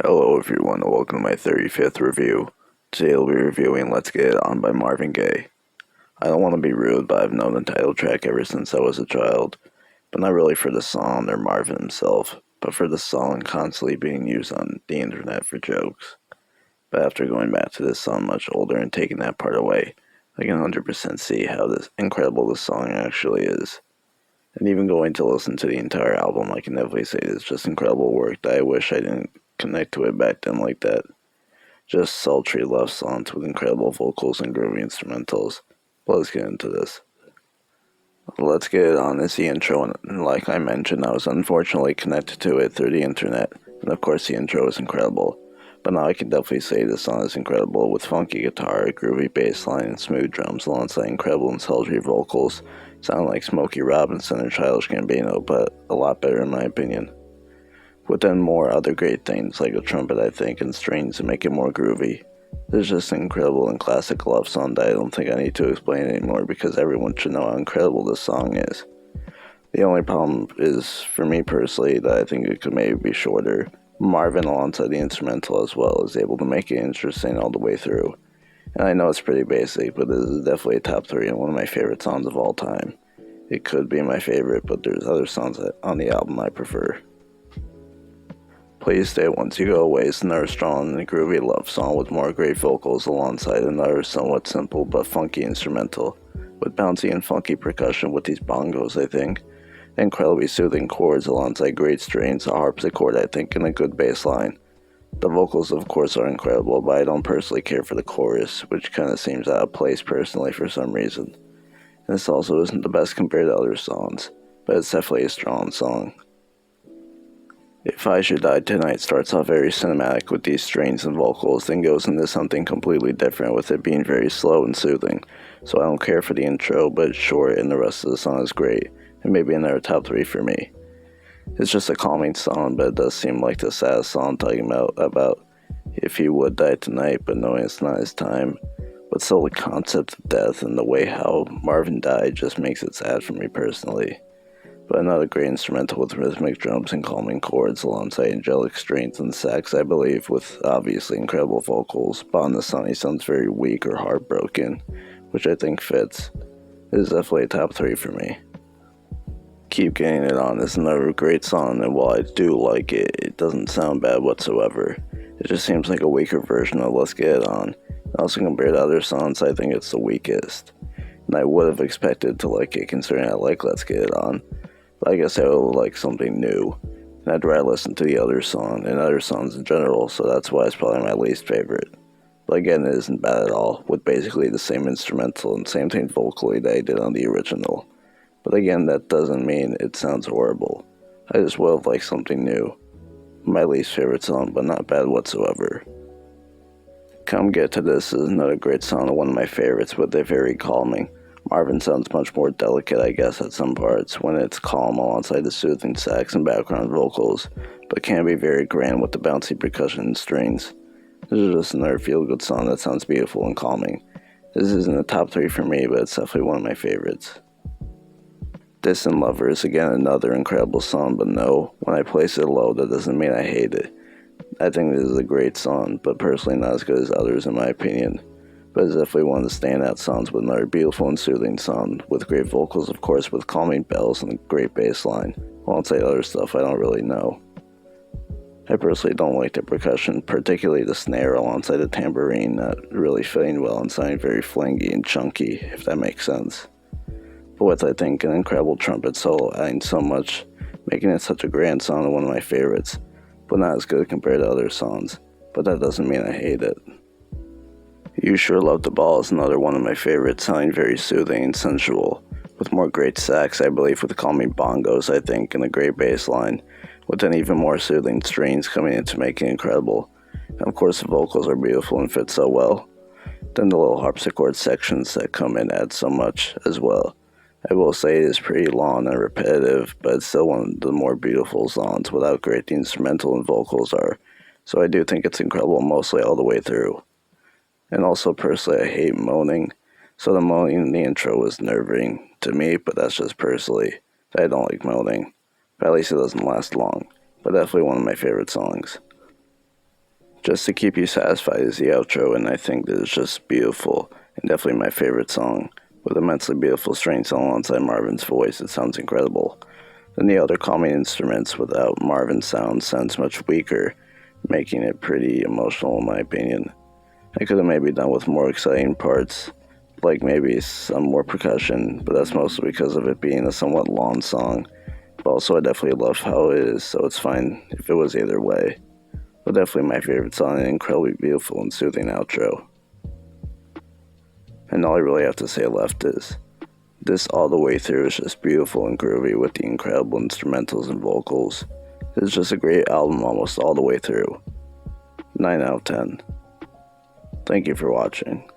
Hello everyone and welcome to my 35th review. Today I'll be reviewing Let's Get It On by Marvin Gaye. I don't want to be rude, but I've known the title track ever since I was a child, but not really for the song or Marvin himself, but for the song constantly being used on the internet for jokes. But after going back to this song much older and taking that part away, I can 100% see how incredible this song actually is. And even going to listen to the entire album, I can definitely say it's just incredible work that I wish I didn't connect to it back then like that. Just sultry love songs with incredible vocals and groovy instrumentals. Let's get into this. Let's Get It On is the intro, and like I mentioned, I was unfortunately connected to it through the internet, and of course the intro is incredible. But now I can definitely say this song is incredible, with funky guitar, groovy bass line, and smooth drums alongside incredible and sultry vocals. Sound like Smokey Robinson or Childish Gambino, but a lot better in my opinion. With then more other great things like a trumpet, I think, and strings to make it more groovy. There's just an incredible and classic love song that I don't think I need to explain anymore because everyone should know how incredible this song is. The only problem is, for me personally, that I think it could maybe be shorter. Marvin, alongside the instrumental as well, is able to make it interesting all the way through. And I know it's pretty basic, but this is definitely a top 3 and one of my favorite songs of all time. It could be my favorite, but there's other songs on the album I prefer. Please Stay Once You Go Away is another strong and groovy love song with more great vocals alongside another somewhat simple but funky instrumental, with bouncy and funky percussion with these bongos, I think, incredibly soothing chords alongside great strings, a harpsichord, I think, and a good bass line. The vocals, of course, are incredible, but I don't personally care for the chorus, which kind of seems out of place personally for some reason. And this also isn't the best compared to other songs, but it's definitely a strong song. If I Should Die Tonight starts off very cinematic with these strings and vocals, then goes into something completely different with it being very slow and soothing. So I don't care for the intro, but it's short and the rest of the song is great, and maybe another top 3 for me. It's just a calming song, but it does seem like the saddest song talking about if he would die tonight, but knowing it's not his time. But still the concept of death and the way how Marvin died just makes it sad for me personally. But another great instrumental with rhythmic drums and calming chords alongside angelic strings and sax, I believe, with obviously incredible vocals, but on the song he sounds very weak or heartbroken, which I think fits. It is definitely a top 3 for me. Keep Getting It On is another great song, and while I do like it, it doesn't sound bad whatsoever. It just seems like a weaker version of Let's Get It On. And also compared to other songs, I think it's the weakest. And I would have expected to like it considering I like Let's Get It On. But I guess I would like something new, and I'd rather listen to the other song and other songs in general, so that's why it's probably my least favorite. But again, it isn't bad at all, with basically the same instrumental and same thing vocally that I did on the original. But again, that doesn't mean it sounds horrible. I just would have liked something new. My least favorite song, but not bad whatsoever. Come Get to This is another great song and one of my favorites, but they're very calming. Marvin sounds much more delicate, I guess, at some parts when it's calm alongside the soothing sax and background vocals, but can be very grand with the bouncy percussion and strings. This is just another feel-good song that sounds beautiful and calming. This isn't a top 3 for me, but it's definitely one of my favorites. Distant Lover is again another incredible song, but no, when I place it low, that doesn't mean I hate it. I think this is a great song, but personally not as good as others in my opinion. But it's definitely one of the standout songs with another beautiful and soothing song, with great vocals of course, with calming bells and a great bass line. Alongside other stuff I don't really know. I personally don't like the percussion, particularly the snare alongside the tambourine, not really fitting well and sounding very flangy and chunky, if that makes sense. But with, I think, an incredible trumpet solo adding so much, making it such a grand song and one of my favorites, but not as good compared to other songs, but that doesn't mean I hate it. You Sure Love the Ball is another one of my favorites, sounding very soothing and sensual, with more great sax, I believe, with calming bongos, I think, and a great bass line, with then even more soothing strings coming in to make it incredible. And of course the vocals are beautiful and fit so well. Then the little harpsichord sections that come in add so much as well. I will say it is pretty long and repetitive, but it's still one of the more beautiful songs without great the instrumental and vocals are, so I do think it's incredible mostly all the way through. And also personally I hate moaning, so the moaning in the intro was nerve-wracking to me, but that's just personally. I don't like moaning, but at least it doesn't last long, but definitely one of my favorite songs. Just to Keep You Satisfied is the outro, and I think that it's just beautiful, and definitely my favorite song. With immensely beautiful strings alongside Marvin's voice, it sounds incredible. Then the other calming instruments without Marvin's sound sounds much weaker, making it pretty emotional in my opinion. I could have maybe done with more exciting parts, like maybe some more percussion, but that's mostly because of it being a somewhat long song. But also I definitely love how it is, so it's fine if it was either way. But definitely my favorite song, and an incredibly beautiful and soothing outro. And all I really have to say left is, this all the way through is just beautiful and groovy with the incredible instrumentals and vocals. It's just a great album almost all the way through. 9 out of 10. Thank you for watching.